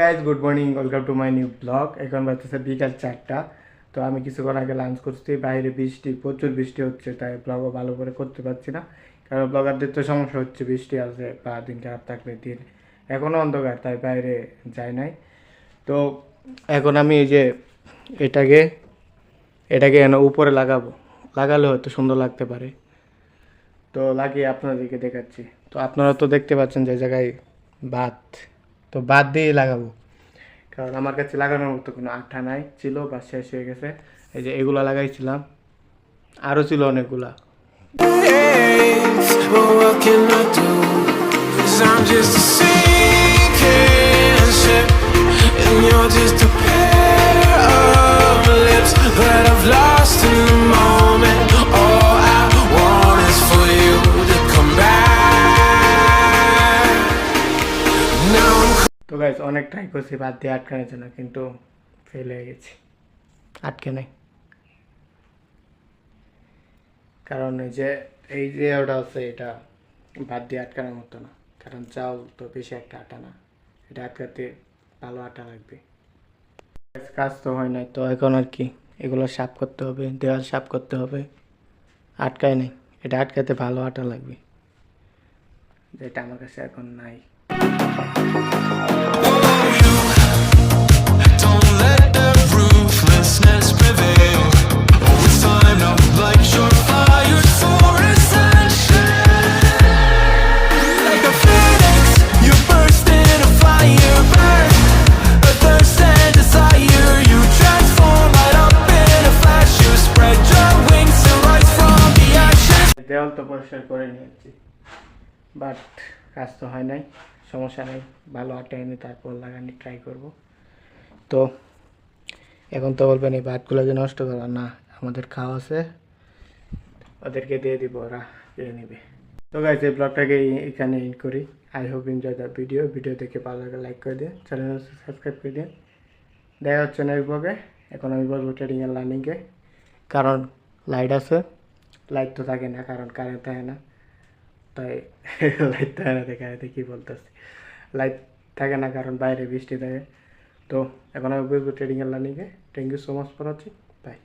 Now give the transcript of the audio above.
Guys good morning, welcome to my new blog. এখন বাজতেছে বিকাল 4টা। তো আমি কিছুক্ষণ আগে লাঞ্চ করছি। বাইরে বৃষ্টি, প্রচুর বৃষ্টি হচ্ছে, তাই ব্লগও ভালো করে করতে পারছি না। কারণ ব্লগারদের তো সমস্যা হচ্ছে, বৃষ্টি আছে বা দিন খারাপ থাকলে দিন এখনও অন্ধকার, তাই বাইরে যাই নাই। তো এখন আমি এই যে এটাকে এটাকে উপরে লাগালে হয়তো সুন্দর লাগতে পারে। তো লাগিয়ে আপনাদেরকে দেখাচ্ছি। তো আপনারা তো দেখতে পাচ্ছেন যে জায়গায় ভাত, তো বাদ দিয়ে লাগাবো, কারণ আমার কাছে লাগানোর মতো কোনো আঠা নাই, ছিল বা শেষ হয়ে গেছে। এই যে এগুলা লাগাইছিলাম, আরও ছিল অনেকগুলা। তো গাইস অনেক ট্রাই করছি বাদ দিয়ে আটকানোর জন্য, কিন্তু ফেল হয়ে গেছি, আটকে নাই। কারণ এই যে ওটা আছে, এটা বাদ দিয়ে আটকানোর মতো না, কারণ চাউল তো বেশি একটা আটা না, এটা আটকাতে ভালো আটা লাগবে। কাজ তো হয় নাই, তো এখন আর কি এগুলো সাফ করতে হবে, দেওয়াল সাফ করতে হবে। আটকায় নাই, এটা আটকাতে ভালো আটা লাগবে, যেটা আমার কাছে এখন নাই। দেওয়াল তো পরিষ্কার করে নিয়েছি, বাট কাজ তো হয় নাই, সমস্যা নেই, ভালো আটা এনে তারপর লাগানি ট্রাই করব। তো এখন তো বলবেন এই ভাতগুলোকে নষ্ট করা না, আমাদের খাওয়া আছে, ওদেরকে দিয়ে দিব, ওরা খেয়ে নেবে। তো গাইস এই ব্লগটাকে এখানে এন্ড করি। I hope enjoy the video দেখে ভালো লাগে লাইক করে দিন, চ্যানেল সাবস্ক্রাইব করে দিন। দেখা হচ্ছে নেক্সট ব্লগে। এখন আমি বলবো ট্রেডিং এর লার্নিংয়ে, কারণ লাইট আছে, লাইট তো থাকে না কারণ কারেন্ট থাকে না, তাই লাইট থাকে না দেখে কী বলতেছি, লাইট থাকে না কারণ বাইরে বৃষ্টি থাকে। তো এখন আমি বলবো ট্রেডিং এর লার্নিংয়ে। Thank you so much for watching, by.